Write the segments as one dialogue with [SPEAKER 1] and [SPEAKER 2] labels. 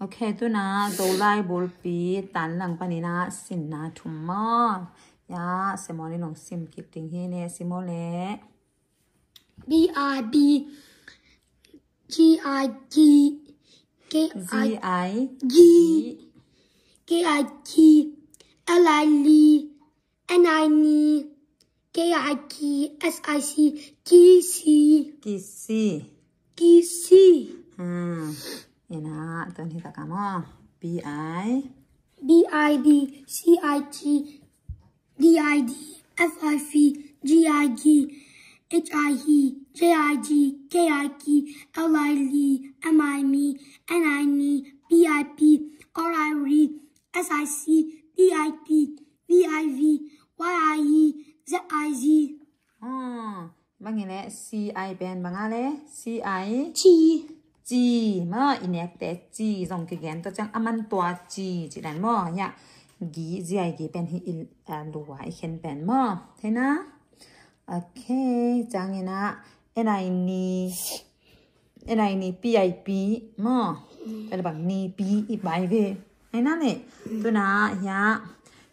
[SPEAKER 1] โอเคตัวนะดูไล่บอลปีตันหลังปนินะสินนะทุ่มมอยาสมอนี่น้องซิมกิบติงเฮเนซิโมเล่
[SPEAKER 2] B I B G I G K I G K I G L I L N I N K I G S I C G C
[SPEAKER 1] กิซี่
[SPEAKER 2] G C
[SPEAKER 1] เนี่ยนะตัวนี้ตะกามอ B I
[SPEAKER 2] B I B C I G D I D F I V G I G H I E J I G K I G L I L M I M N I N B I P R I R S I C D I P V I V Y I E Z I Z
[SPEAKER 1] บางอย่างเลย C I เป็นบางอะไร C I
[SPEAKER 2] G
[SPEAKER 1] G มาอินเนกแต่ G ส่งกี่แกนตัวจังอามันตัว G จีดันมอยากกีจีไอกีเป็นที่ลัวไอเข็นเป็นมอเท่นะโอเคจังเงี้ยนะN I N P I P มอเป็นแบบนี้ P อีกใบเวไอ้นั่นเนี่ยตัวนะยา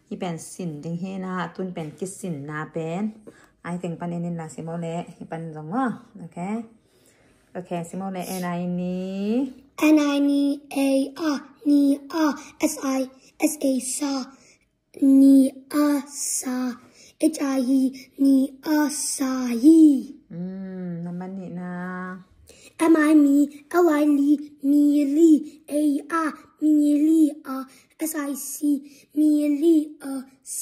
[SPEAKER 1] อีเป็นสินดึงเฮนะตุนเป็นกิสินนาเป็นไอถึงปันเอ็นละสิโมเล่อีเป็นสองมอโอเคโอเคสิโมเล่N I N
[SPEAKER 2] A R N R S I S A SA N A SA H I E N A SA E
[SPEAKER 1] น้ำมันนี่นะ
[SPEAKER 2] M I M L I L M L A R M L R S I C M L C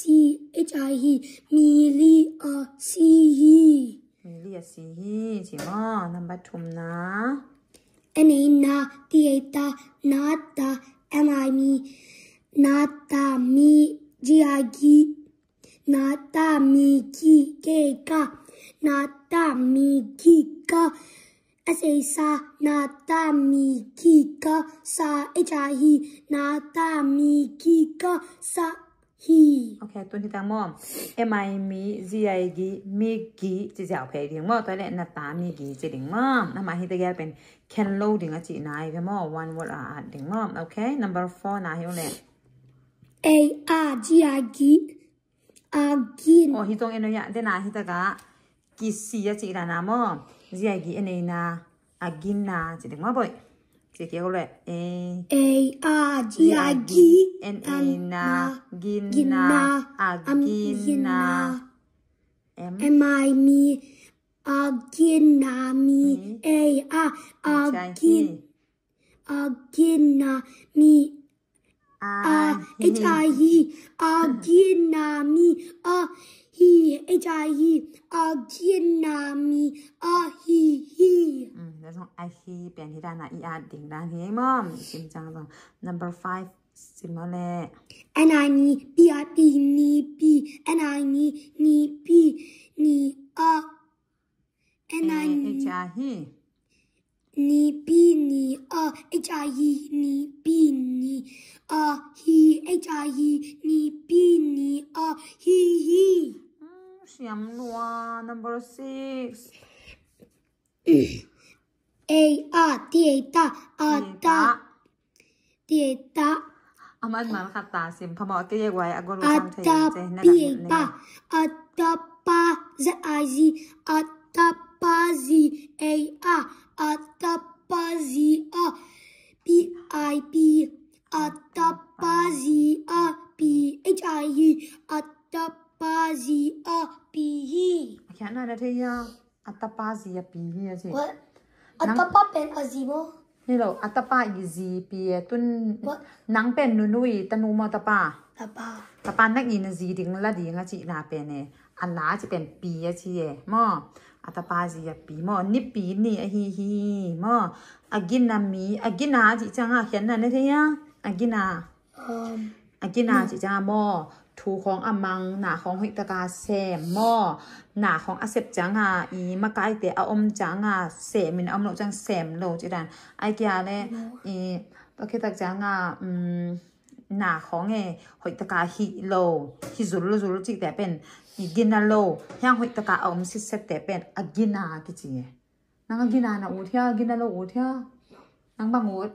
[SPEAKER 2] H I E M L C E
[SPEAKER 1] มีเรียสีจีมอน้ำบัตทุมนะ
[SPEAKER 2] N A N A T A T A Nata M I M Nata Mi G I G Nata Mi G K K Nata Mi G K S A SA Nata Mi G K SA H I E Nata Mi G K SA He
[SPEAKER 1] โอเคตัวที่ตั้งมอ M I มี Z I G มีกีจีเจ้าเพลย์ดิ่งมอตัวเล็กหน้าตามีกีจีดิ่งมอน้ำมาฮิตแกเป็น can low ดิ่งอ่ะจีนายเป็นมอ one word ดิ่งมอโอเค number 4นายอยู่เลย
[SPEAKER 2] A R G I G Agin
[SPEAKER 1] โอ้ฮิตรงเอ็นยะเดนายฮิตกะกิซีอ่ะจีนามอ Z I G เอ็นนาอากินนาจีดิ่งมอบ่อยจีเกี่ยวเลย A
[SPEAKER 2] R G I G
[SPEAKER 1] N A นากินนาอากินนา
[SPEAKER 2] M I M Agin Na Mi A R Agin Agin Na Mi R H I E Agin Na Mi He H I E Agin Na Mi He
[SPEAKER 1] แล้วส่งไอฮีเปลี่ยนที่ด้านหน้าอีอาร์ดิ่งด้านที่มอมจิมจังตรง number 5สิมอลเล่
[SPEAKER 2] N I N P I P N P N I N N P N N I
[SPEAKER 1] H I E
[SPEAKER 2] N P N H I E N P N He H I E N P N He
[SPEAKER 1] เสียมนัว number 6
[SPEAKER 2] A R T A T A T T A T
[SPEAKER 1] อามันมาขัดตาสิมพมอก็เรียกไว้อากรู้ทางเทนเจนั่นแหละ
[SPEAKER 2] A T P Z I Z A T P Z A R A T P Z A P I P A T P Z A P H I E A T P Z A P E
[SPEAKER 1] แค่นั้นนะเทียอัตปาซีปีเฮียสิ
[SPEAKER 2] What A T Pเป็นอะซิโม
[SPEAKER 1] นี่เราอัตปาอีซีปีตุนนังเป็นนุยตนูมอตปาตปานักยินซีดิ่งละดิ่งจีนาเป็นเนี่ยอันลาจะเป็นปีอะชีเอมออัตปาซีปีมอนิปีนี่อะฮีมออากินนามีอากินาจีจังอะเขียนนั่นเทียอากินาจีจังมอทูของอมังหนาของหิตกาเซมมอหนาของอาเซบจังอ่ะอีมาไกเตออมจังอ่ะเสมินอมโลจังเซมโลจิดันไอเกียเลยอีตะคิดจังอ่ะหนาของหิตกาฮิโลฮิซุลจิแต่เป็นอีกินาโลยังหิตกาอมซิเซตแต่เป็นอากินากิจินังอากินานะอูเทียกินาโลอูเทียนังบังอูด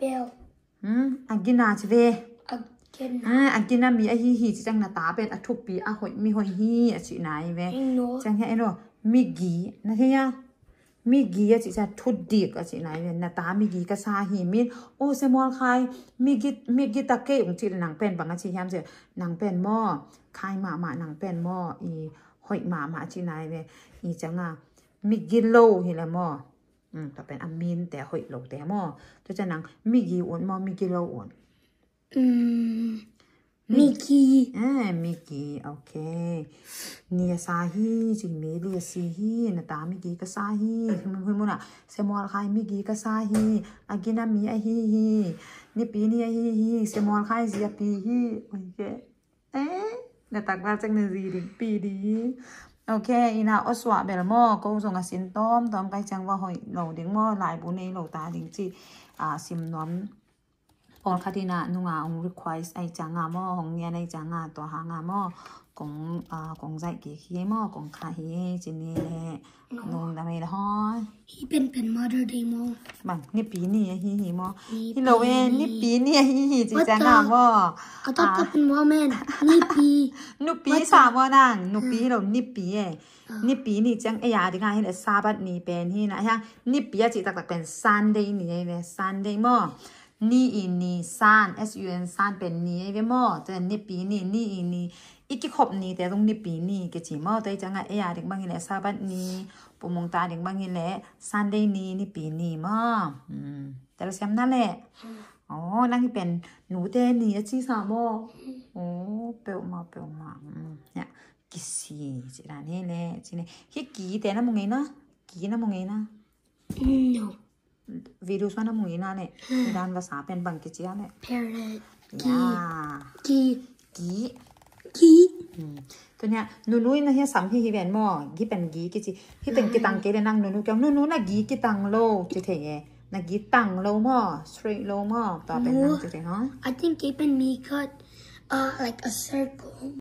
[SPEAKER 2] Bell.
[SPEAKER 1] อังกินาชิเว
[SPEAKER 2] Again.
[SPEAKER 1] อังกินามีฮีจังหน้าตาเป็นทุบปีหอยมีหอยฮีชินายเวจังแค่มีกีนะที่ยามีกีจิจะทุดดีกจินายเวหน้าตามีกีก็ซาฮีมีโอเซมอลคายมีกีตะเกียงจิหนังเป็นบางจิยามเจหนังเป็นหม้อคายหมาหนังเป็นหม้ออีหอยหมาจินายเวอีจังมีกีโลฮิละหม้อแต่เป็นอามินแต่หอยโลแต่หม้อตัวจะหนังมีกีอ้วนหม้อมีกีโลอ้วน
[SPEAKER 2] Mickey.
[SPEAKER 1] Mickey โอเคเนียซาฮีจิเมเลียซีฮีหน้าตามิกกี้ก็ซาฮีมันอ่ะเซมอลคายมิกกี้ก็ซาฮีอากินามีฮีนี่ปีนี่ฮีเซมอลคายซีปีฮีโอเคหน้าตาจังเนซีดิปีดีโอเคอีน่าอสวะเบลมอก็ส่งสินต้อมไปจังว่าหอยเหล่าดิ้งมอหลายบุญในเหล่าตาดิ้งจีซิมน้อมพอคดีน่ะนุ่งrequest ไอจังมอของเนียในจังตัวหางมของใจกี่ขี้มอของข้าเฮจินนี่แหละนุ่งทำไมล่ะฮะ
[SPEAKER 2] ฮีเป็น Mother Day มอ
[SPEAKER 1] บังนี่ปีนี่ฮีมอฮิโลเวนนี่ปีนี่ฮีจิจังมอ
[SPEAKER 2] ก็ต้องเป็นมอแม่นี่ปี
[SPEAKER 1] นุปีสามวันนั่งนุปีเรานี่ปีนี่ปีนี่จังไอ้ยาดิค่ะเห็นซาบัดนี่เป็นฮีนะฮะนี่ปีจิตักเป็น Sunday นี่เลย Sunday มอนี่อีนี่ซาน sun ซานเป็นนี่ไอ้เวมอแต่นี่ปีนี่อีนี่อีกขบนี่แต่ตรงนี่ปีนี่ก็จีมอแต่จังไอ้ยาเด็กบางทีแหละซาบัดนี่ปุ่มงตาเด็กบางทีแหละซันเดย์นี่ปีนี่มอแต่เราแซมนั่นแหละอ๋อนั่งที่เป็นหนูเต้นี่จีสามอโอ้เปลมาเนี่ยกิสีจีร้านนี้แหละจีเนี่ยฮิกีแต่น้ำมึงไงนะกีน้ำมึงไงนะ
[SPEAKER 2] no
[SPEAKER 1] วิดีโอส่วนน้ำมึงไงนะเนี่ยด้านภาษาเป็นบังกิจยาเนี่ย
[SPEAKER 2] parrot
[SPEAKER 1] กีตัวเนี้ยนูนะเฮียสัมพี่เป็นหม้อกีเป็นกีกิจิที่เป็นกีตังเกเรนังนูแกงนูน่ะกีตังโลจิเทยนะกีตังโลหม้อ straight โลหม้อต่อเป็นนังจิเทฮะ
[SPEAKER 2] I think กีเป็นมีcut like a circle